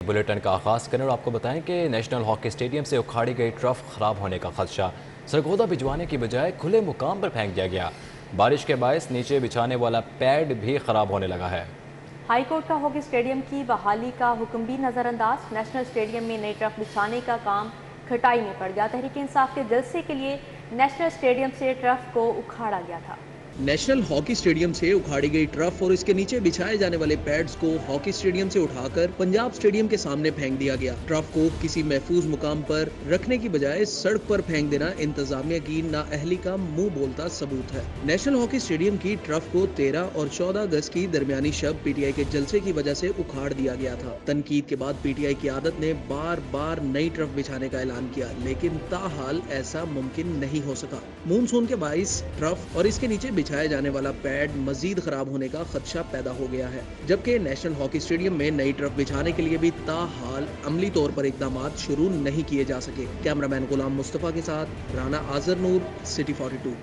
Bulletin का आगाज़ करें और आपको बताएं कि नेशनल हॉकी स्टेडियम से उखाड़ी गई ट्रफ खराब होने का खदशा। सरगोदा भिजवाने की बजाय खुले मुकाम पर फेंक दिया गया। बारिश के बायस नीचे बिछाने वाला पैड भी खराब होने लगा है। हाई कोर्ट का हॉकी स्टेडियम की बहाली का हुक्म भी नज़रअंदाज। नेशनल स्टेडियम में नई ट्रफ बिछाने का काम खटाई में पड़ गया। तहरीक इंसाफ के जलसे के लिए नेशनल स्टेडियम से ट्रफ को उखाड़ा गया था। नेशनल हॉकी स्टेडियम से उखाड़ी गई ट्रफ और इसके नीचे बिछाए जाने वाले पैड्स को हॉकी स्टेडियम से उठाकर पंजाब स्टेडियम के सामने फेंक दिया गया। ट्रफ को किसी महफूज मुकाम पर रखने की बजाय सड़क पर फेंक देना इंतजामिया की नाअहली का मुंह बोलता सबूत है। नेशनल हॉकी स्टेडियम की ट्रफ को 13 और 14 अगस्त की दरमियानी शब पीटीआई के जलसे की वजह से उखाड़ दिया गया था। तनकीद के बाद पीटीआई की आदत ने बार बार नई ट्रफ बिछाने का ऐलान किया, लेकिन ताहाल ऐसा मुमकिन नहीं हो सका। मानसून के बाइस ट्रफ और इसके नीचे बिछाया जाने वाला पैड मजीद खराब होने का खदशा पैदा हो गया है, जबकि नेशनल हॉकी स्टेडियम में नई ट्रफ बिछाने के लिए भी ताहाल अमली तौर पर इकदामात शुरू नहीं किए जा सके। कैमरामैन गुलाम मुस्तफा के साथ राना आजर नूर, सिटी 42।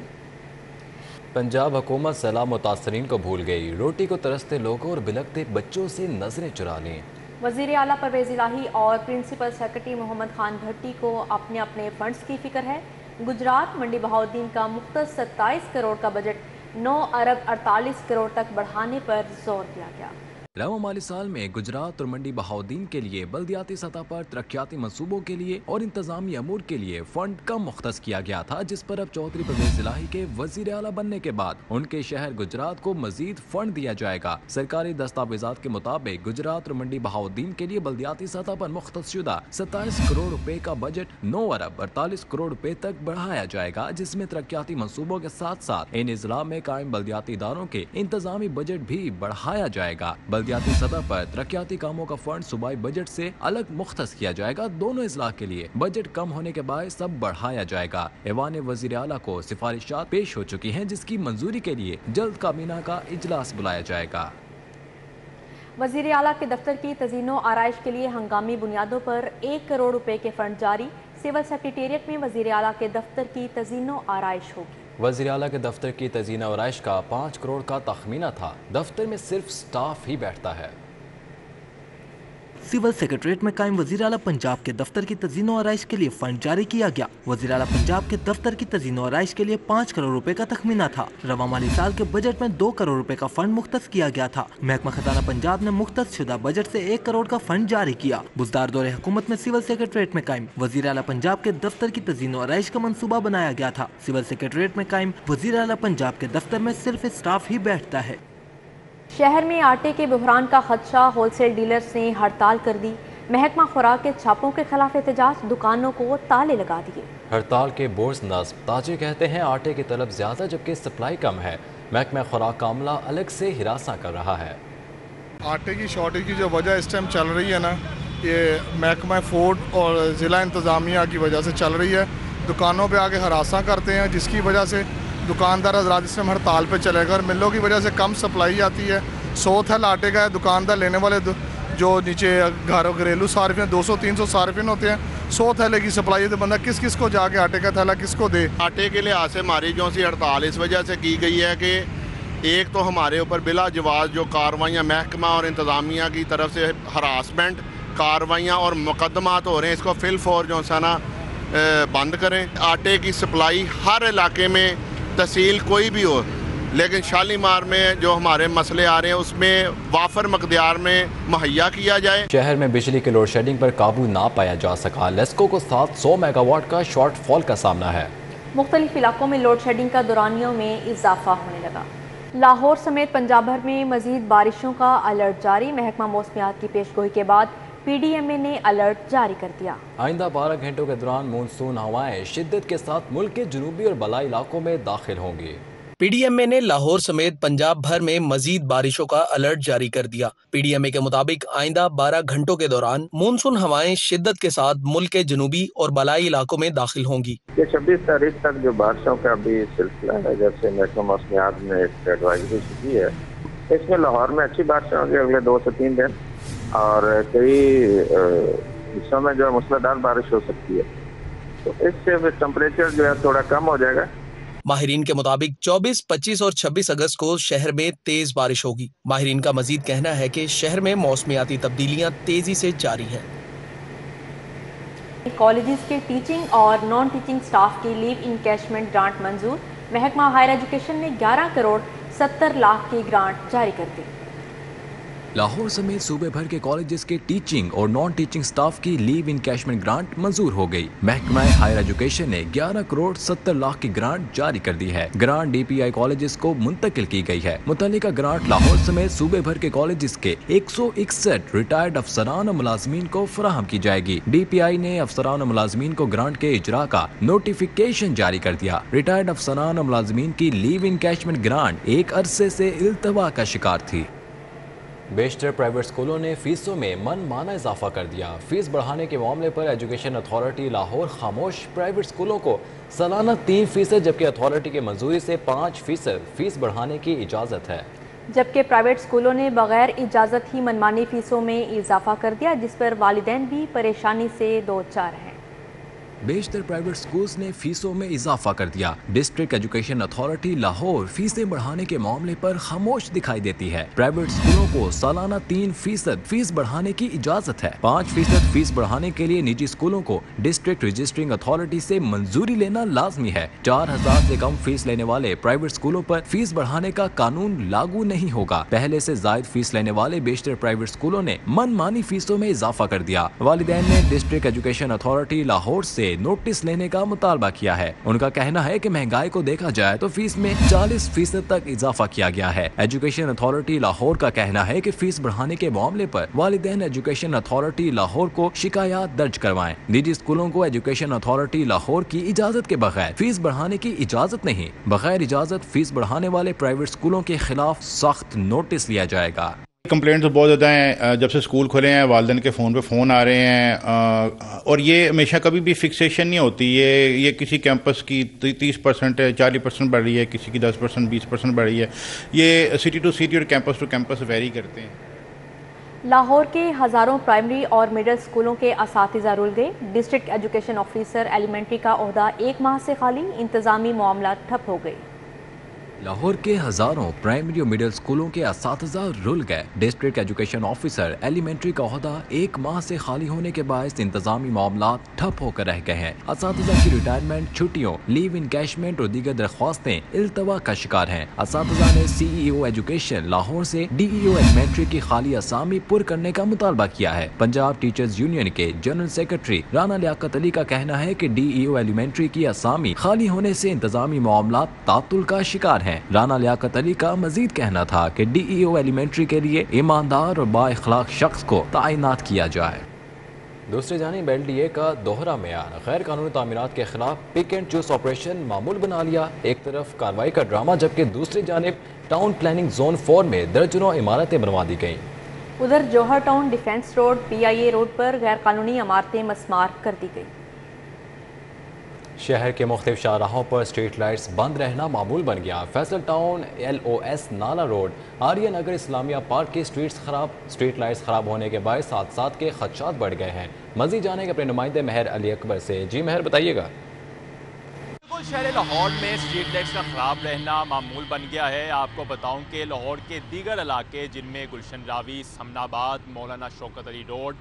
पंजाब हुकूमत सैलाब मुतासरीन को भूल गई। रोटी को तरसते लोगों और बिलखते बच्चों से नजरें चुरा ली। वज़ीर आला परवेज़ इलाही और प्रिंसिपल सेक्रेटरी मोहम्मद खान भट्टी को अपने अपने फंड्स की फिक्र है। गुजरात मंडी बहाउद्दीन का मुख्तस 27 करोड़ का बजट 9 अरब 48 करोड़ तक बढ़ाने पर जोर दिया गया। रवा माली साल में गुजरात और मंडी बहाउद्दीन के लिए बल्दियाती सतह पर तरक्याती मंसूबों के लिए और इंतजामी अमूर के लिए फंड कम मुख्तस किया गया था, जिस पर अब चौधरी परवेज़ इलाही के वज़ीर आला बनने के बाद उनके शहर गुजरात को मजीद फंड दिया जाएगा। सरकारी दस्तावेजात के मुताबिक गुजरात और मंडी बहाउद्दीन के लिए बल्दियाती सतह पर मुख्तस शुदा 27 करोड़ रुपए का बजट 9 अरब 48 करोड़ रुपए तक बढ़ाया जाएगा, जिसमें तरक्याती मंसूबों के साथ साथ इन इजला में कायम बल्दियाती इदारों के इंतजामी बजट भी बढ़ाया जाएगा। बल्दियाती सतह पर तरक्याती कामों का फंड सूबाई बजट से अलग मुख्तस किया जाएगा। दोनों इजला के लिए बजट कम होने के बाद सब बढ़ाया जाएगा। ऐवान वज़ीर आला को सिफारिशात पेश हो चुकी हैं, जिसकी मंजूरी के लिए जल्द काबीना का इजलास बुलाया जाएगा। वज़ीर आला के दफ्तर की तज़ीनो आराइश के लिए हंगामी बुनियादों पर 1 करोड़ रुपए के फंड जारी। सिविल सेक्रेटेरिएट में वज़ीर आला के दफ्तर की तज़ीनो आराइश होगी। वज़ीर आला के दफ्तर की तज़ीन आराइश का 5 करोड़ का तखमीना था। दफ्तर में सिर्फ स्टाफ ही बैठता है। सिविल सेक्रेटरीट में कायम वज़ीर आला पंजाब के दफ्तर की तज़ीनो आराइश के लिए फंड जारी किया गया। वज़ीर आला पंजाब के दफ्तर की तज़ीनो आराइश के लिए 5 करोड़ रुपए का तखमीना था। रवा माली साल के बजट में 2 करोड़ रुपए का फंड मुख्तस किया गया था। महकमा खजाना पंजाब ने मुख्तस शुदा बजट से 1 करोड़ का फंड जारी किया। बुजदार दौरे हुकूमत में सिविल सेक्रेटरीट में कायम वज़ीर आला पंजाब के दफ्तर की तज़ीनो आराइश का मंसूबा बनाया गया था। सिविल सेक्रेटरीट में कायम वज़ीर आला पंजाब के दफ्तर में सिर्फ स्टाफ ही बैठता है। शहर में आटे के बहरान का खदशा, होलसेल डीलर्स ने हड़ताल कर दी। महकमा खुराक के छापों के खिलाफ एहतजाज, दुकानों को ताले लगा दिए। हड़ताल के बोर्ड नस्ब। ताजे कहते हैं आटे की तलब ज्यादा जबकि सप्लाई कम है। महकमा खुराक का अमला अलग से हिरासा कर रहा है। आटे की शॉर्टेज की जो वजह इस टाइम चल रही है ना, ये महकमा फूड और ज़िला इंतज़ामिया की वजह से चल रही है। दुकानों पे आके हरासा करते हैं, जिसकी वजह से दुकानदार हजरात इस टाइम हड़ताल पे चलेगा। और मिलों की वजह से कम सप्लाई आती है। 100 थैल आटे का है, दुकानदार लेने वाले जो नीचे घरेलू सार्फिन 200-300 सार्फिन होते हैं, 100 थैले की सप्लाई है, तो बंदा किस किस को जाके आटे का थैला किसको दे। आटे के लिहाज से हमारी जो सी हड़ताल इस वजह से की गई है कि एक तो हमारे ऊपर बिला जवाज जो कार्रवाइयाँ महकमा और इंतज़ामिया की तरफ से हरासमेंट कार्रवाइयाँ और मुकदमात हो रहे हैं, इसको फिल फॉर जो है ना बंद करें। आटे की सप्लाई हर इलाके में, तहसील कोई भी हो, लेकिन शालीमार में जो हमारे मसले आ रहे हैं उसमें वाफर मकदार में मुहैया किया जाए। शहर में बिजली के लोड शेडिंग पर काबू ना पाया जा सका। लेस्को को 700 मेगावाट का शॉर्ट फॉल का सामना है। मुख्तलिफ इलाकों में लोड शेडिंग का दौरानियों में इजाफा होने लगा। लाहौर समेत पंजाब भर में मजीद बारिशों का अलर्ट जारी। महकमा मौसमियात की पेशगोई के बाद PDMA ने अलर्ट जारी कर दिया। आइंदा 12 घंटों के दौरान मानसून हवाएं शिद्दत के साथ मुल्क के जनूबी और बलाई इलाकों में दाखिल होंगी। PDMA ने लाहौर समेत पंजाब भर में मजीद बारिशों का अलर्ट जारी कर दिया। PDMA के मुताबिक आइंदा 12 घंटों के दौरान मानसून हवाएं शिद्दत के साथ मुल्क के जनूबी और बलाई इलाकों में दाखिल होंगी। 26 तारीख तक जो बारिशों का भी सिलसिला है, जैसे महकमा मौसमियात ने एक एडवाइजरी की है, इसमें लाहौर में अच्छी बारिशें होंगी अगले 2 से 3 दिन, और कई हिस्सों में जो मूसलाधार बारिश हो सकती है। तो इससे टेम्परेचर जो है थोड़ा कम हो जाएगा। ماہرین کے مطابق 24, 25 اور 26 اگست کو شہر میں تیز بارش ہوگی۔ ماہرین کا مزید کہنا ہے کہ شہر میں موسمیاتی تبدیلیاں تیزی سے جاری ہیں۔ کالجز کے ٹیچنگ اور نان ٹیچنگ سٹاف کی لیو انکیشمنٹ گرانٹ منظور۔ محکمہ ہائر ایجوکیشن نے 11 کروڑ 70 لاکھ کی گرانٹ جاری کر دی۔ لاہور سمیت صوبے بھر کے کالجز کے ٹیچنگ اور نان ٹیچنگ سٹاف کی لیو انکیشمنٹ گرانٹ منظور ہو گئی۔ محکمہ ہائر ایجوکیشن نے 11 کروڑ 70 لاکھ کی گرانٹ جاری کر دی ہے۔ گرانٹ ڈی پی آئی کالجز کو منتقل کی گئی ہے۔ متعلقہ گرانٹ لاہور سمیت صوبے بھر کے کالجز کے 161 ریٹائرڈ افسران و ملازمین کو فراہم کی جائے گی۔ ڈی پی آئی نے افسران و ملازمین کو گرانٹ کے اجرا کا نوٹیفیکیشن جاری کر دیا۔ ریٹائرڈ افسران و ملازمین کی لیو انکیشمنٹ گرانٹ ایک عرصے سے التوا کا شکار تھی۔ بیشتر پرائیویٹ اسکولوں نے فیسوں میں من مانا اضافہ کر دیا۔ فیس بڑھانے کے معاملے پر ایجوکیشن اتھارٹی لاہور خاموش۔ پرائیویٹ اسکولوں کو سالانہ 3% جبکہ اتھارٹی کی منظوری سے 5% فیس بڑھانے کی اجازت ہے، جبکہ پرائیویٹ اسکولوں نے بغیر اجازت ہی منمانی فیسوں میں اضافہ کر دیا، جس پر والدین بھی پریشانی سے دوچار ہیں۔ بیشتر پرائیویٹ سکولز نے فیسوں میں اضافہ کر دیا۔ ڈسٹرکٹ ایجوکیشن اتھارٹی لاہور فیسیں بڑھانے کے معاملے پر خاموش دکھائی دیتی ہے۔ پرائیویٹ سکولوں کو سالانہ 3% فیس بڑھانے کی اجازت ہے۔ 5% فیس بڑھانے کے لیے نجی سکولوں کو ڈسٹرکٹ رجسٹرنگ اتھارٹی سے منظوری لینا لازمی ہے۔ 4000 سے کم فیس لینے والے پرائیویٹ سکولوں پر فیس بڑھانے کا قانون لاگو نہیں ہوگا۔ پہلے سے زائد فیس لینے والے بیشتر پرائیویٹ سکولوں نے من مانی فیسوں میں اضافہ کر دیا۔ والدین نے ڈسٹرکٹ ایجوکیشن اتھارٹی لاہور سے نوٹس لینے کا مطالبہ کیا ہے۔ ان کا کہنا ہے کہ مہنگائی کو دیکھا جائے تو فیس میں 40% تک اضافہ کیا گیا ہے۔ ایجوکیشن اتھارٹی لاہور کا کہنا ہے کہ فیس بڑھانے کے معاملے پر والدین ایجوکیشن اتھارٹی لاہور کو شکایات درج کروائیں۔ نجی اسکولوں کو ایجوکیشن اتھارٹی لاہور کی اجازت کے بغیر فیس بڑھانے کی اجازت نہیں۔ بغیر اجازت فیس بڑھانے والے پرائیویٹ اسکولوں کے خلاف سخت نوٹس لیا جائے گا۔ کمپلینٹس بہت زیادہ ہیں جب سے اسکول کھلے ہیں، والدین کے فون پہ فون آ رہے ہیں، اور یہ ہمیشہ کبھی بھی فکسیشن نہیں ہوتی۔ یہ کسی کیمپس کی 30% ہے، 40% بڑھ رہی ہے، کسی کی 10%، 20% بڑھ رہی ہے۔ یہ سٹی ٹو سٹی اور کیمپس ٹو کیمپس ویری کرتے ہیں۔ لاہور کے ہزاروں پرائمری اور مڈل اسکولوں کے اساتذہ رول گئے۔ ڈسٹرکٹ ایجوکیشن آفیسر ایلیمنٹری کا عہدہ 1 ماہ سے خالی، انتظامی معاملات ٹھپ ہو گئے۔ لاہور کے ہزاروں پرائمری اور مڈل اسکولوں کے اساتذہ رل گئے۔ ڈسٹرکٹ ایجوکیشن آفیسر ایلیمنٹری کا عہدہ 1 ماہ سے خالی ہونے کے باعث انتظامی معاملات ٹھپ ہو کر رہ گئے ہیں۔ اساتذہ کی ریٹائرمنٹ، چھٹیوں، لیو انکیشمنٹ اور دیگر درخواستیں التوا کا شکار ہیں۔ اساتذہ نے سی ای او ایجوکیشن لاہور سے ڈی ای او ایلیمنٹری کی خالی اسامی پر کرنے کا مطالبہ کیا ہے۔ پنجاب ٹیچرز یونین کے جنرل سیکرٹری رانا لیاقت علی کا کہنا ہے کہ ڈی ای او ایلیمنٹری کی اسامی خالی ہونے سے انتظامی معاملات تعطل کا شکار ہیں۔ رانا لیاقت علی کا مزید کہنا تھا کہ ڈی ای او ایلیمنٹری کے لیے ایماندار اور با اخلاق شخص کو تعینات کیا جائے۔ دوسری جانب ایل ڈی اے کا دوہرا معیار، غیر قانونی تعمیرات کے خلاف پک اینڈ چوز آپریشن معمول بنا لیا۔ ایک طرف کارروائی کا ڈرامہ، جبکہ دوسری جانب ٹاؤن پلاننگ زون 4 میں درجنوں عمارتیں بنوا دی گئیں۔ ادھر جوہر ٹاؤن ڈیفنس روڈ پی آئی اے روڈ پر غیر قانونی عمارتیں مسمار کر دی گئی۔ شہر کے مختلف شاہراہوں پر اسٹریٹ لائٹس بند رہنا معمول بن گیا۔ Faisal town, L O S نالا روڈ، آریہ نگر، اسلامیہ پارک کی اسٹریٹ لائٹس خراب ہونے کے باعث حادثات کے خدشات بڑھ گئے ہیں۔ مزید جانیں گے اپنے نمائندے مہر علی اکبر سے۔ جی مہر، بتائیے گا۔ شہر لاہور میں اسٹریٹ لائٹس کا خراب رہنا معمول بن گیا ہے۔ آپ کو بتاؤں کہ لاہور کے دیگر علاقے جن میں گلشن راوی، سمن آباد، مولانا شوکت علی روڈ،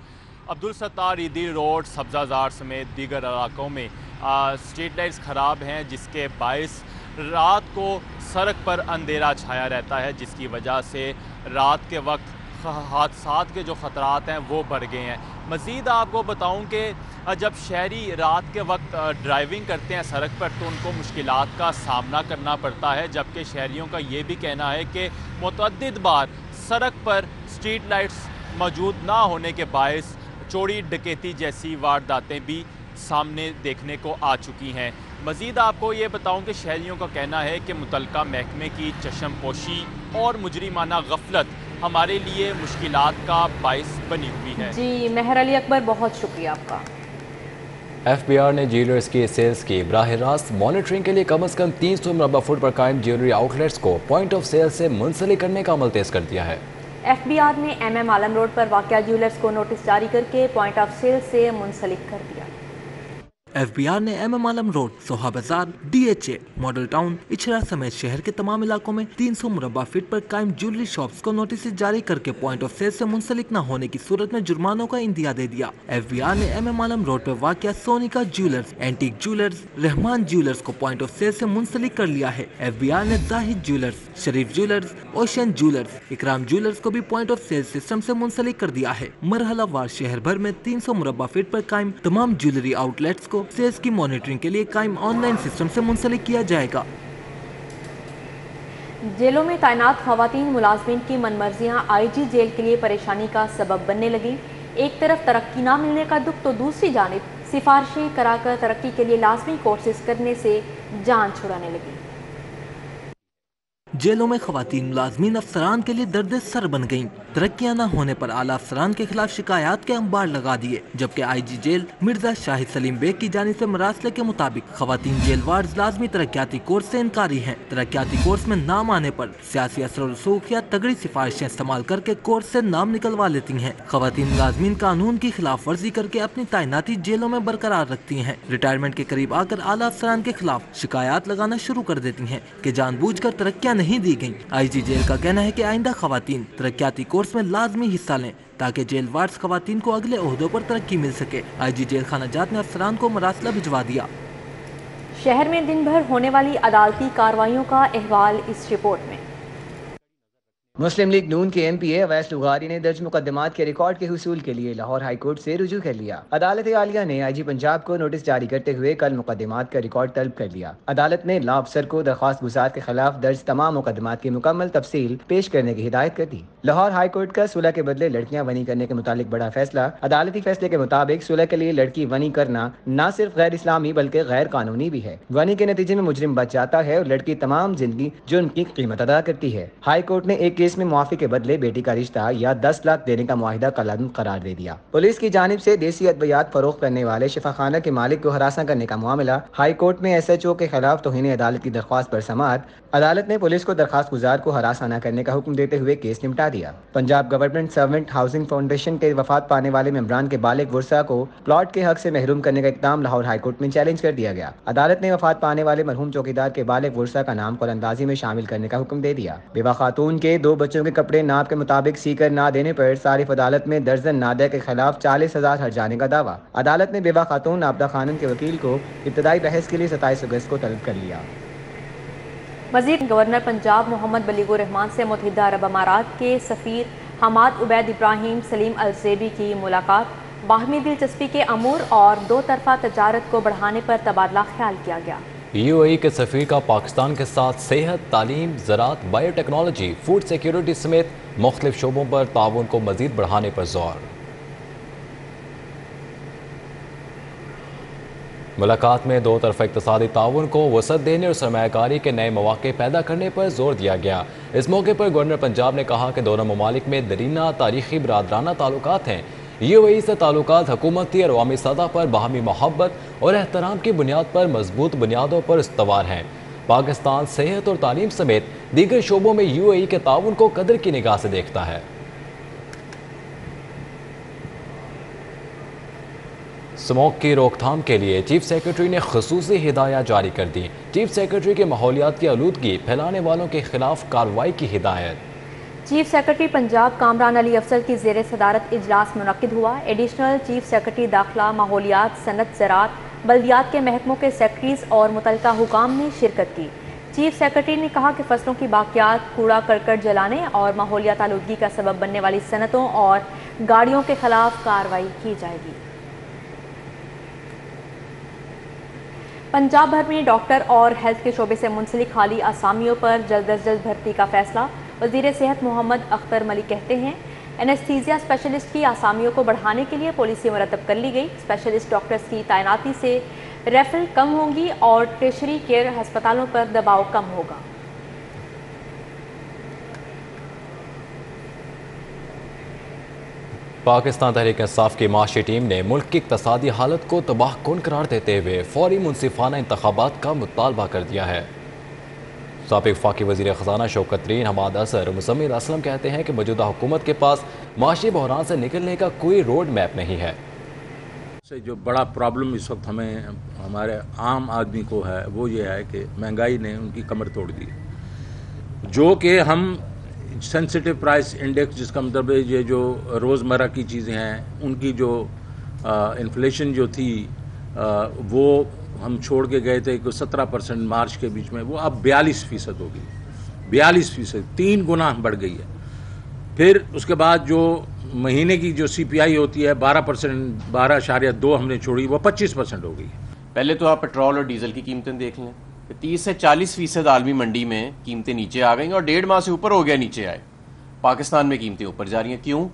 عبدالستار عیدی روڈ، سبزہ زار سمیت دیگر علاقوں میں اسٹریٹ لائٹس خراب ہیں، جس کے باعث رات کو سڑک پر اندھیرا چھایا رہتا ہے، جس کی وجہ سے رات کے وقت حادثات کے جو خطرات ہیں وہ بڑھ گئے ہیں۔ مزید آپ کو بتاؤں کہ جب شہری رات کے وقت ڈرائیونگ کرتے ہیں سڑک پر تو ان کو مشکلات کا سامنا کرنا پڑتا ہے، جبکہ شہریوں کا یہ بھی کہنا ہے کہ متعدد بار سڑک پر اسٹریٹ لائٹس موجود نہ ہونے کے باعث چوری ڈکیتی جیسی وارداتیں بھی سامنے دیکھنے کو آ چکی ہیں۔ مزید آپ کو یہ بتاؤں کہ شہریوں کا کہنا ہے کہ متعلقہ محکمے کی چشم پوشی اور مجرمانہ غفلت ہمارے لیے مشکلات کا باعث بنی ہوئی ہے۔ جی مہر علی اکبر، بہت شکریہ آپ کا۔ ایف بی آر نے جیولرز کی سیلز کی براہ راست مانیٹرنگ کے لیے کم از کم 300 مربع فٹ پر قائم جیولری آؤٹ لیٹس کو پوائنٹ آف سیل سے منسلک کرنے کا عمل تیز کر دیا ہے۔ ایف بی آر نے ایم عالم روڈ پر واقع جیولرز کو نوٹس جاری کر کے پوائنٹ آف سیل سے منسلک کر دیا۔ FBR ने MM आलम रोड, सोहा बाजार, DHA, मॉडल टाउन, इछरा समेत शहर के तमाम इलाकों में 300 मुरब्बा फीट पर कायम ज्वेलरी शॉप्स को नोटिस जारी करके पॉइंट ऑफ सेल से मुंसलिक न होने की सूरत में जुर्मानों का इंदिया दे दिया। FBR ने MM आलम रोड पर वाक़िया Sonika jewellers, antique jewellers, Rahman jewellers को पॉइंट ऑफ सेल से मुंसलिक कर लिया है। FBR ने Zahid jewellers, Sharif jewellers, ocean jewellers, Ikram jewellers को भी पॉइंट ऑफ सेल सिस्टम से मुंसलिक कर दिया है। मरहला वार शहर भर में 300 मुरब्बा फीट पर कायम तमाम ज्वेलरी आउटलेट्स को सेल्स की मॉनिटरिंग के लिए कायम ऑनलाइन सिस्टम से मुंसलिक किया जाएगा। जेलों में तैनात खवातीन मुलाजमीन की मनमर्जियां IG जेल के लिए परेशानी का सबब बनने लगी। एक तरफ तरक्की ना मिलने का दुख तो दूसरी जानिब सिफारिशें कराकर तरक्की के लिए लाजमी कोर्सेज करने से जान छुड़ाने लगी। जेलों में खवातीन मुलाजमीन अफसरान के लिए दर्द सर बन गयीं। तरक्कियां न होने पर आला अफसरान के खिलाफ शिकायत के अंबार लगा दिए, जबकि IG जेल मिर्जा शाहिद सलीम बेग की जानिब से मरासले के मुताबिक खवातीन जेल वार्ड लाजमी तरक्याती कोर्स से इनकारी हैं। तरक्याती कोर्स में नाम आने पर सियासी असर और रसूख या तगड़ी सिफारिशें इस्तेमाल करके कोर्स से नाम निकलवा लेती हैं। खवातीन मुलाजमीन कानून की खिलाफ वर्जी करके अपनी तैनाती जेलों में बरकरार रखती हैं। रिटायरमेंट के करीब आकर आला अफसरान के खिलाफ शिकायत लगाना शुरू कर देती हैं कि जानबूझकर तरक्कियां नहीं दी गयी। IG जेल का कहना है कि आइंदा खवातीन तरक्याती कोर्स में लाजमी हिस्सा लें ताकि जेल वार्ड्स खवातीन को अगले ओहदों पर तरक्की मिल सके। IG जेल खाना जात ने अफसरान को मरासला भिजवा दिया। शहर में दिन भर होने वाली अदालती कार्रवाइयों का अहवाल इस रिपोर्ट में। मुस्लिम लीग नून के MPA अवैस लुगारी ने दर्ज मुकदमात के रिकॉर्ड के हुसूल के लिए लाहौर हाई कोर्ट से रुजू कर लिया। अदालत आलिया ने IG पंजाब को नोटिस जारी करते हुए कल मुकदमात का रिकॉर्ड तलब कर लिया। अदालत ने लॉ अफसर को दरख्वास्त गुजार के खिलाफ दर्ज तमाम मुकदमात की मुकम्मल तफसील पेश करने की हिदायत कर दी। लाहौर हाई कोर्ट का सुलह के बदले लड़कियां वनी करने के मुतालिक बड़ा फैसला। अदालती फैसले के मुताबिक सुलह के लिए लड़की वनी करना न सिर्फ गैर इस्लामी बल्कि गैर कानूनी भी है। वनी के नतीजे में मुजरिम बच जाता है और लड़की तमाम जिंदगी जुर्म की कीमत अदा करती है। हाई कोर्ट ने एक केस में मुआफी के बदले बेटी का रिश्ता या 10 लाख देने का मुआहिदा कलम करार दे दिया। पुलिस की जानिब से देसी अद्वियात फरोख्त करने वाले शिफाखाना के मालिक को हरासा करने का मामला हाई कोर्ट में SHO के खिलाफ तौहीन अदालत की दरख्वास्त पर समाअत। अदालत ने पुलिस को दरख्वास्त गुजार को हरासा न करने का हुक्म देते हुए केस निपटा दिया। Punjab government servant housing foundation के वफात पाने वाले मेंबरान के बालिग वर्सा को प्लॉट के हक से महरूम करने का इक़दाम लाहौर हाई कोर्ट में चैलेंज कर दिया गया। अदालत ने वफात पाने वाले मरहूम चौकीदार के बालिग वर्सा का नाम कुरानंदाजी में शामिल करने का हुक्म दे दिया। बेवा खातून के 2 बच्चों के कपड़े नाप के मुताबिक सीकर ना देने पर सारिफ अदालत में दर्जन नादे के खिलाफ 40,000 हर्जाने का दावा। अदालत ने बेवा खातून आपदा खानम के वकील को इब्तदाई बहस के लिए 27 अगस्त को तलब कर लिया। मजीद गवर्नर पंजाब मोहम्मद बलीगुर रहमान से मुत्तहिदा अरब अमारात के सफ़ीर हमाद उबैद इब्राहिम सलीम अल-ज़ेबी की मुलाकात। बाहमी दिलचस्पी के अमूर और 2 तरफ़ा तजारत को बढ़ाने पर तबादला ख्याल किया गया। UAE के सफ़ीर का पाकिस्तान के साथ सेहत, तालीम, ज़राअत, बायोटेक्नोलॉजी, फूड सिक्योरिटी समेत मुख्तलिफ शोबों पर ताउन को मज़ीद बढ़ाने पर जोर। मुलाकात में 2 तरफ़ा इक़्तिसादी ताउन को वसअत देने और सरमायाकारी के नए मौक़े पैदा करने पर जोर दिया गया। इस मौके पर गवर्नर पंजाब ने कहा कि दोनों ममालिक में दरीना तारीख़ी बरादराना ताल्लुकात हैं। UAE से ताल्लुकात हुकूमती और अवामी सतह पर बाहमी मोहब्बत और एहतराम की बुनियाद पर मजबूत बुनियादों पर इस्तवार हैं। पाकिस्तान सेहत और तालीम समेत दीगर शोबों में UAE के ताउन को कदर की निगाह से देखता है। स्मोक की रोकथाम के लिए चीफ सेक्रेटरी ने खुसूसी हिदायत जारी कर दी। चीफ सेक्रेटरी के माहौलियात की आलूदगी फैलाने वालों के खिलाफ कार्रवाई की हिदायत। चीफ सेक्रेटरी पंजाब कामरान अली अफजल की ज़ेर सदारत इजलास मुनक्किद हुआ। एडिशनल चीफ सेक्रेटरी दाखिला, माहौलियात, सनत, ज़राअत, बल्दियात के महकमों के सेक्रेटरीज और मुतल्लिका हुकाम ने शिरकत की। चीफ सेक्रेटरी ने कहा कि फसलों की बाकियात, कूड़ा करकट जलाने और माहौलियात आलूदगी का सबब बनने वाली सनतों और गाड़ियों के खिलाफ कार्रवाई की जाएगी। पंजाब भर में डॉक्टर और हेल्थ के शोबे से मुंसलिक खाली आसामियों पर जल्द अज जल्द भर्ती का फैसला। वज़ीर सेहत मोहम्मद अख्तर मलिक कहते हैं एनेस्थीसिया स्पेशलिस्ट की आसामियों को बढ़ाने के लिए पॉलिसी मुरतब कर ली गई। स्पेशलिस्ट डॉक्टर्स की तैनाती से रेफरल कम होंगी और टर्शरी केयर अस्पतालों पर दबाव कम होगा। पाकिस्तान तहरीक इंसाफ की माशी टीम ने मुल्क की इक़्तिसादी हालत को तबाहकुन करार देते हुए फौरी मुनसिफाना इंतखाबात का मुतालबा कर दिया है। साबिक़ वफ़ाक़ी वज़ीर ख़ज़ाना शौकत तरीन, हमाद असर, मुज़म्मिल असलम कहते हैं कि मौजूदा हुकूमत के पास माशी बहरान से निकलने का कोई रोड मैप नहीं है। से जो बड़ा प्रॉब्लम इस वक्त हमें हमारे आम आदमी को है वो ये है कि महंगाई ने उनकी कमर तोड़ दी, जो कि हम सेंसिटिव प्राइस इंडेक्स, जिसका मतलब है ये जो रोज़मर्रा की चीज़ें हैं उनकी जो इन्फ्लेशन जो थी वो हम छोड़ के गए थे कि 17% मार्च के बीच में, वो अब 42% हो गई, 42%, 3 गुना बढ़ गई है। फिर उसके बाद जो महीने की जो CPI होती है 12%, 12.2 हमने छोड़ी, वो 25% हो गई। पहले तो आप पेट्रोल और डीजल की कीमतें देख लें, 30 से 40% आलमी मंडी में कीमतें नीचे आ गई और 1.5 माह से ऊपर हो गया नीचे आए। पाकिस्तान में कीमतें ऊपर जा रही हैं, क्यों?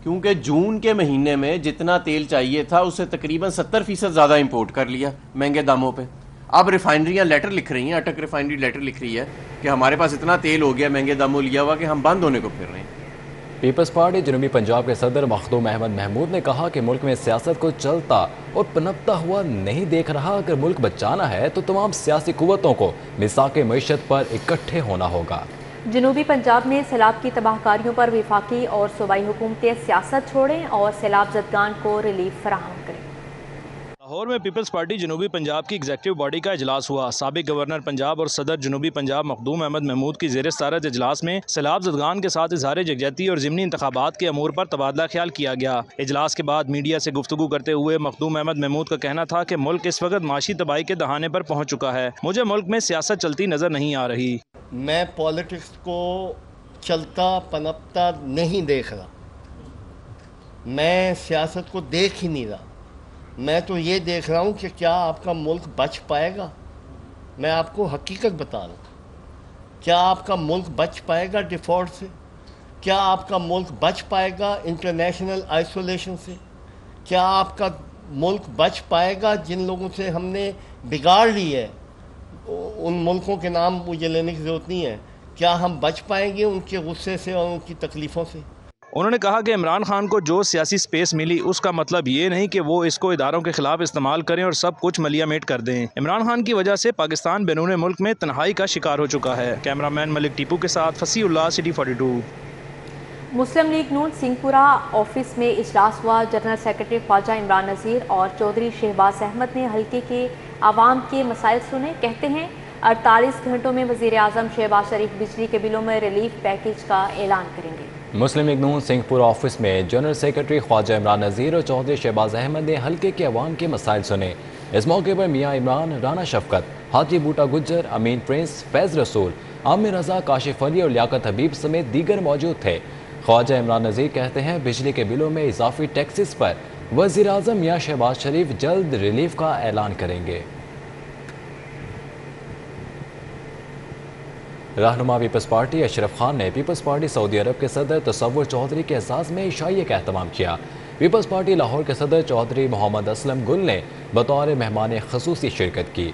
क्योंकि जून के महीने में जितना तेल चाहिए था उससे तकरीबन 70% ज़्यादा इंपोर्ट कर लिया महंगे दामों पे। अब रिफाइनरियाँ लेटर लिख रही हैं, अटक रिफाइनरी लेटर लिख रही है कि हमारे पास इतना तेल हो गया महंगे दामों लिया हुआ कि हम बंद होने को फिर रहे हैं। पीपल्स पार्टी जनूबी पंजाब के सदर मखदूम अहमद महमूद ने कहा कि मुल्क में सियासत को चलता और पनपता हुआ नहीं देख रहा। अगर मुल्क बचाना है तो तमाम सियासी कुव्वतों को मिसाक मईशत पर इकट्ठे होना होगा। जनूबी पंजाब में सैलाब की तबाहकारियों पर वफाकी और सूबाई हुकूमतें सियासत छोड़ें और सैलाब ज़दगान को रिलीफ फराहम करें। लाहौर में पीपल्स पार्टी जनूबी पंजाब की एग्जीक्यूटिव बॉडी का इजलास हुआ। साबिक गवर्नर पंजाब और सदर जनूबी पंजाब मखदूम अहमद महमूद की ज़ेर सदारत इजलास में सैलाब ज़दगान के साथ इजहार यकजहती और ज़िमनी इंतखाबात के अमूर पर तबादला ख्याल किया गया। इजलास के बाद मीडिया से गुफ्तगू करते हुए मखदूम अहमद महमूद का कहना था कि मुल्क इस वक्त माशी तबाही के दहाने पर पहुँच चुका है। मुझे मुल्क में सियासत चलती नज़र नहीं आ रही। मैं पॉलिटिक्स को चलता पनपता नहीं देख रहा, मैं सियासत को देख ही नहीं रहा। मैं तो ये देख रहा हूँ कि क्या आपका मुल्क बच पाएगा। मैं आपको हकीकत बता रहा हूँ, क्या आपका मुल्क बच पाएगा डिफ़ॉल्ट से? क्या आपका मुल्क बच पाएगा इंटरनेशनल आइसोलेशन से? क्या आपका मुल्क बच पाएगा जिन लोगों से हमने बिगाड़ ली है, उन मुल्कों के नाम मुझे लेने की ज़रूरत नहीं है, क्या हम बच पाएंगे उनके गुस्से से और उनकी तकलीफ़ों से? उन्होंने कहा कि इमरान खान को जो सियासी स्पेस मिली उसका मतलब ये नहीं कि वो इसको इदारों के खिलाफ इस्तेमाल करें और सब कुछ मलियामेट कर दें। इमरान खान की वजह से पाकिस्तान बैरून मुल्क में तन्हाई का शिकार हो चुका है। कैमरामैन मलिक टीपू के साथ फसीउल्लाह, सिटी 42। मुस्लिम लीग नून सिंहपुरा ऑफिस में इजलास हुआ। जनरल सेक्रेटरी ख्वाजा इमरान नज़ीर और चौधरी शहबाज अहमद ने हल्के के आवाम के मसाइल सुने। कहते हैं 48 घंटों में वज़ीर आज़म शहबाज शरीफ बिजली के बिलों में रिलीफ पैकेज का ऐलान करेंगे। मुस्लिम लीग नून सिंहपुरा ऑफिस में जनरल सेक्रेटरी ख्वाजा इमरान नज़ीर और चौधरी शहबाज अहमद ने हल्के के अवाम के मसाइल सुने। इस मौके पर मियाँ इमरान, राना शफकत, हाजी बूटा गुज्जर, अमीन प्रिंस, फैज़ रसूल, आमिर रज़ा, काशिफ अली और लियाकत हबीब समेत दीगर मौजूद थे। ख्वाजा इमरान नज़ीर कहते हैं बिजली के बिलों में इजाफी टैक्सेस पर वज़ीर आज़म मियाँ शहबाज शरीफ जल्द रिलीफ का ऐलान करेंगे। रहनुमा पीपल्स पार्टी अशरफ खान ने पीपल्स पार्टी सऊदी अरब के सदर तसव्वुर चौधरी के एजाज़ में इशाइये का एहतमाम किया। पीपल्स पार्टी लाहौर के सदर चौधरी मोहम्मद असलम गुल ने बतौर मेहमान खसूसी शिरकत की।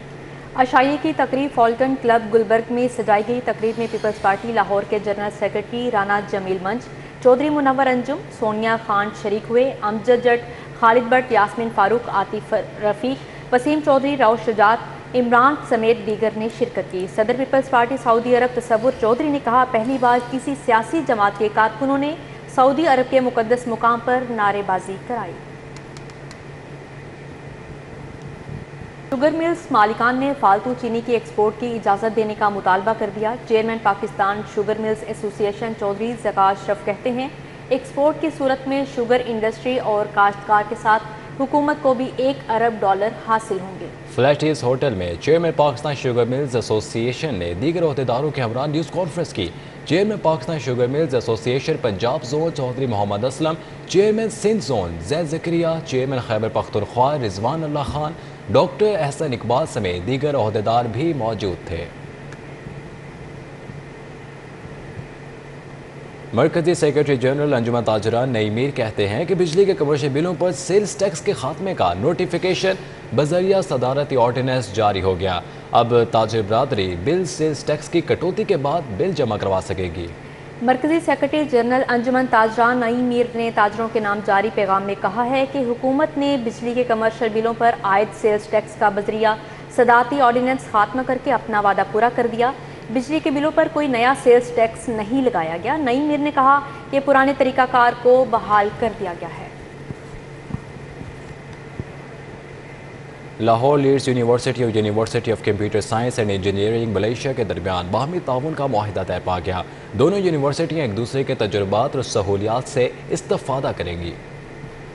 अशाइये की तकरीब फॉल्कन क्लब गुलबर्ग में सजाई गई। तकरीब में पीपल्स पार्टी लाहौर के जनरल सेक्रेटरी राना जमील मंच, चौधरी मुनव्वर अंजुम, सोनिया खान शरीक हुए। अमजद जट, खालिद भट्ट, यास्मीन फारूक, आतिफ रफ़ीक, वसीम चौधरी, राउश शुजात, इमरान समेत दीगर ने शिरकत की। सदर पीपल्स पार्टी सऊदी अरब तसव्वुर चौधरी ने कहा पहली बार किसी सियासी जमात के कारकुनों ने सऊदी अरब के मुकद्दस मुकाम पर नारेबाजी कराई। शुगर मिल्स मालिकान ने फालतू चीनी की एक्सपोर्ट की इजाज़त देने का मुतालबा कर दिया। Chairman Pakistan sugar mills association Chaudhry Zaka Ashraf कहते हैं एक्सपोर्ट की सूरत में शुगर इंडस्ट्री और काश्तकार के साथ हुकूमत को भी $1 अरब हासिल होंगे। फ्लैट हिल्स होटल में chairman Pakistan sugar mills association ने दीगर अहदेदारों के हमरा न्यूज़ कॉन्फ्रेंस की। Chairman Pakistan sugar mills association Punjab zone Chaudhry Mohammad Aslam, chairman Sindh zone Zaid Zakaria, chairman Khyber Pakhtunkhwa Rizwan Allah Khan, doctor Ehsan Iqbal समेत दीगर अहदेदार भी मौजूद थे। मरकजी सेक्रेटरी जनरल अंजुमन ताजरान नई मीर कहते हैं कि बिजली के कमर्शियल बिलों पर सेल्स टैक्स के खात्मे का नोटिफिकेशन बजरिया सदारती ऑर्डिनेंस जारी हो गया। अब ताजिर बरादरी बिल सेल्स टैक्स की कटौती के बाद बिल जमा करवा सकेगी। मरकजी सेक्रेटरी जनरल अंजुमन ताजरान नई मीर ने ताजरों के नाम जारी पैगाम में कहा है कि हुकूमत ने बिजली के कमर्शियल बिलों पर आयद सेल्स टैक्स का बजरिया सदारती ऑर्डिनेंस खात्मा करके अपना वादा पूरा कर दिया। बिजली के बिलों पर कोई नया सेल्स टैक्स नहीं लगाया गया। नई मीर ने कहा कि पुराने तरीकाकार को बहाल कर दिया गया है। لاہور لیڈز یونیورسٹی اور university of computer science and engineering Malaysia کے درمیان باہمی تعاون کا معاہدہ طے پا گیا. دونوں یونیورسٹیاں ایک دوسرے کے تجربات اور سہولیات سے استفادہ کریں گی.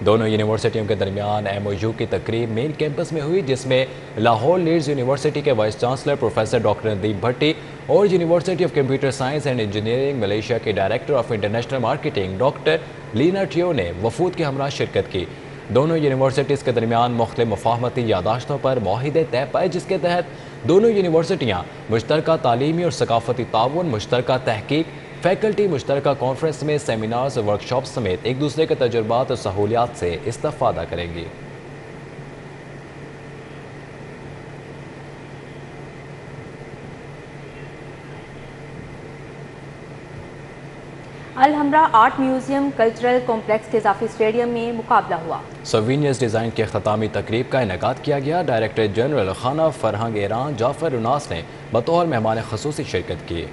دونوں یونیورسٹیوں کے درمیان ایم او یو کی تقریب مین کیمپس میں ہوئی، جس میں لاہور لیڈز یونیورسٹی کے vice chancellor professor doctor Nadeem Bhatti اور university of computer science and engineering Malaysia کے director of international marketing doctor Lina Treo نے وفود کے ہمراہ شرکت کی. دونوں یونیورسٹیز کے درمیان مختلف مفاہمتی یادداشتوں پر معاہدے طے پائے، جس کے تحت دونوں یونیورسٹیاں مشترکہ تعلیمی اور ثقافتی تعاون، مشترکہ تحقیق، فیکلٹی مشترکہ کانفرنس میں سیمینارز اور ورکشاپس سمیت ایک دوسرے کے تجربات اور سہولیات سے استفادہ کریں گی. Alhamra art museum cultural complex کے اضافی اسٹیڈیم میں مقابلہ ہوا. سوینئرز ڈیزائن کی اختتامی تقریب کا انعقاد کیا گیا. ڈائریکٹر جنرل خانہ فرہنگ ایران جعفر رناس نے بطور مہمان خصوصی شرکت کی.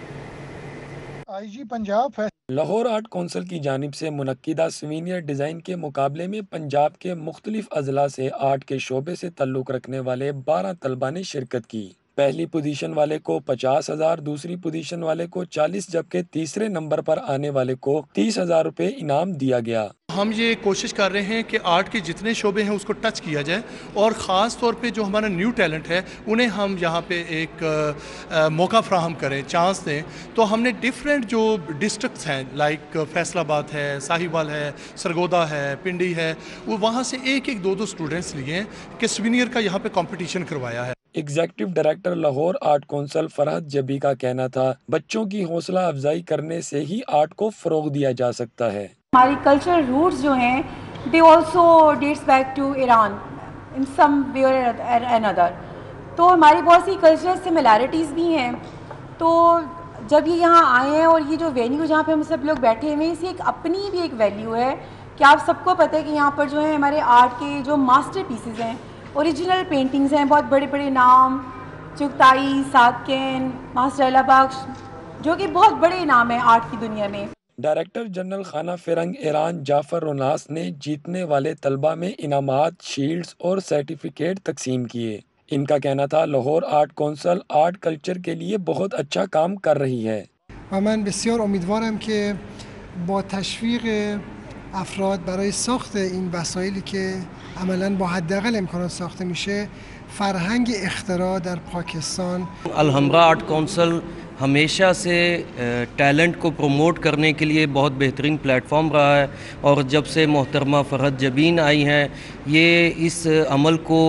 آئی جی پنجاب لاہور آرٹ کونسل کی جانب سے منعقدہ سوینئر ڈیزائن کے مقابلے میں پنجاب کے مختلف اضلاع سے آرٹ کے شعبے سے تعلق رکھنے والے 12 طلباء نے شرکت کی. پہلی پوزیشن والے کو 50,000، دوسری پوزیشن والے کو 40، جبکہ تیسرے نمبر پر آنے والے کو 30,000 روپے انعام دیا گیا. ہم یہ کوشش کر رہے ہیں کہ آرٹ کے جتنے شعبے ہیں اس کو ٹچ کیا جائے، اور خاص طور پہ جو ہمارا نیو ٹیلنٹ ہے انہیں ہم یہاں پہ ایک موقع فراہم کریں، چانس دیں. تو ہم نے ڈیفرنٹ جو ڈسٹرکٹس ہیں لائک فیصل آباد ہے، ساہیوال ہے، سرگودا ہے، پنڈی ہے، وہ وہاں سے ایک دو اسٹوڈنٹس لیے ہیں کہ سوینئر کا یہاں پہ کمپٹیشن کروایا ہے. Executive director Lahore art council Farhat جبی کا کہنا تھا، بچوں کی حوصلہ افزائی کرنے سے ہی آرٹ کو فروغ دیا جا سکتا ہے. ہماری کلچرل روٹس جو ہیں they also dates back to Iran in some way or another. تو ہماری بہت سی کلچرل سملیرٹیز بھی ہیں. تو جب یہ یہاں آئے ہیں اور یہ جو وینیو جہاں پہ ہم سب لوگ بیٹھے ہوئے ہیں، اس کی ایک اپنی بھی ایک ویلیو ہے کہ آپ سب کو پتہ ہے کہ یہاں پر جو ہے ہمارے آرٹ کے جو ماسٹر پیسز ہیں، اوریجنل پینٹنگز ہیں، بہت بڑے بڑے نام، چغتائی، ساتکین، ماسٹر اللہ بخش، جو کہ بہت بڑے نام ہیں آرٹ کی دنیا میں. ڈائریکٹر جنرل خانہ فرنگ ایران جعفر رناس نے جیتنے والے طلباء میں انعامات، شیلڈز اور سرٹیفکیٹ تقسیم کیے. ان کا کہنا تھا Lahore art council art culture کے لیے بہت اچھا کام کر رہی ہے. و من بسیار امیدوارم که با تشویق افراد برای ساخت این وسایلی که عملاً با حداقل امکانات ساخته میشه فرهنگ اختراع در پاکستان. الحمرا آرٹ کونسل ہمیشہ سے ٹیلنٹ کو پروموٹ کرنے کے لیے بہت بہترین پلیٹ فارم رہا ہے، اور جب سے محترمہ فرحت جبین آئی ہیں یہ اس عمل کو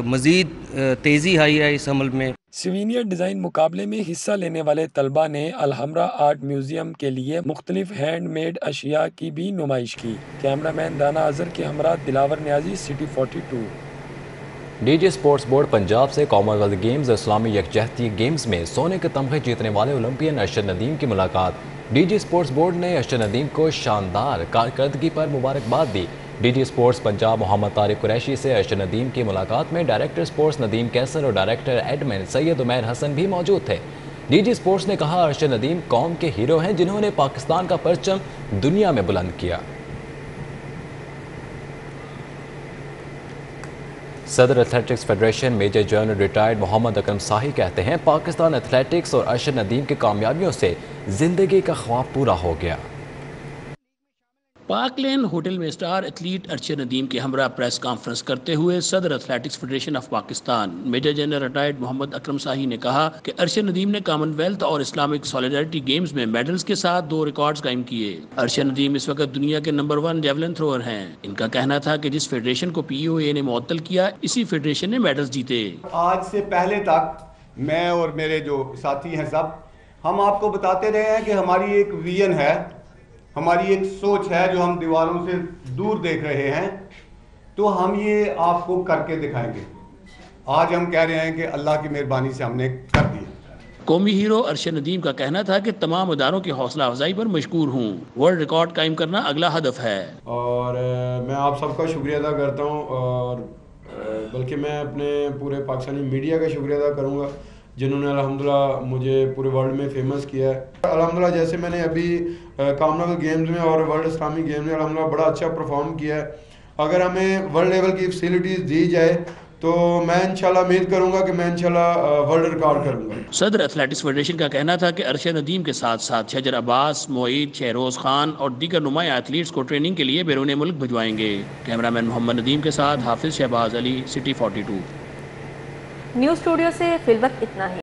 مزید تیزی آئی ہے اس عمل میں. سوینئر ڈیزائن مقابلے میں حصہ لینے والے طلباء نے الحمرا آرٹ میوزیم کے لیے مختلف ہینڈ میڈ اشیاء کی بھی نمائش کی. کیمرہ مین رانا اظہر کے ہمراہ Dilawar Niazi, city 42. D G sports board Punjab سے کامن ویلتھ گیمز اور اسلامی یکجہتی گیمز میں سونے کے تمغے جیتنے والے اولمپئن ارشد ندیم کی ملاقات. ڈی جی اسپورٹس بورڈ نے ارشد ندیم کو شاندار کارکردگی پر مبارکباد دی. ڈی جی اسپورٹس پنجاب محمد طارق قریشی سے ارشد ندیم کی ملاقات میں ڈائریکٹر اسپورٹس ندیم کیسر اور ڈائریکٹر ایڈمن سید عمیر حسن بھی موجود تھے. ڈی جی اسپورٹس نے کہا ارشد ندیم قوم کے ہیرو ہیں جنہوں نے پاکستان کا پرچم دنیا میں بلند کیا. صدر athletics federation major general retired Muhammad Akram Sahi کہتے ہیں پاکستان ایتھلیٹکس اور ارشد ندیم کی کامیابیوں سے زندگی کا خواب پورا ہو گیا. پاک لین ہوٹل میں اسٹار ایتھلیٹ ارشد ندیم کے ہمراہ پریس کانفرنس کرتے ہوئے صدر athletics federation of Pakistan major general retired Muhammad Akram Sahi نے کہا کہ ارشد ندیم نے کامن ویلتھ اور اسلامک سولیڈرٹی گیمز میں میڈلز کے ساتھ 2 ریکارڈز قائم کیے. ارشد ندیم اس وقت دنیا کے نمبر 1 جیولن تھروور ہیں. ان کا کہنا تھا کہ جس فیڈریشن کو پی او اے نے معطل کیا اسی فیڈریشن نے میڈلز جیتے. آج سے پہلے تک میں اور میرے جو ساتھی ہیں سب ہم آپ کو بتاتے رہے ہیں کہ ہماری ایک ویژن ہے، ہماری ایک سوچ ہے جو ہم دیواروں سے دور دیکھ رہے ہیں، تو ہم یہ آپ کو کر کے دکھائیں گے. آج ہم کہہ رہے ہیں کہ اللہ کی مہربانی سے ہم نے کر دیا. قومی ہیرو ارشد ندیم کا کہنا تھا کہ تمام اداروں کی حوصلہ افزائی پر مشکور ہوں. ورلڈ ریکارڈ قائم کرنا اگلا ہدف ہے. اور میں آپ سب کا شکریہ ادا کرتا ہوں، اور بلکہ میں اپنے پورے پاکستانی میڈیا کا شکریہ ادا کروں گا جنہوں نے الحمدللہ مجھے پورے ورلڈ میں فیمس کیا ہے. الحمدللہ جیسے میں نے ابھی کامن ویلتھ گیمز میں اور ورلڈ اسلامی گیمز میں الحمدللہ بڑا اچھا پرفارم کیا ہے. اگر ہمیں ورلڈ لیول کی فیسلٹیز دی جائے تو میں انشاءاللہ امید کروں گا کہ میں انشاءاللہ ورلڈ ریکارڈ کروں گا. صدر ایتھلیٹکس فیڈریشن کا کہنا تھا کہ ارشد ندیم کے ساتھ ساتھ شجر عباس، معید، شہروز خان اور دیگر نمایاں ایتھلیٹس کو ٹریننگ کے لیے بیرون ملک بھجوائیں گے. کیمرہ مین محمد ندیم کے ساتھ حافظ شہباز علی، سٹی 42. نیوز اسٹوڈیو سے فی الوقت اتنا ہی.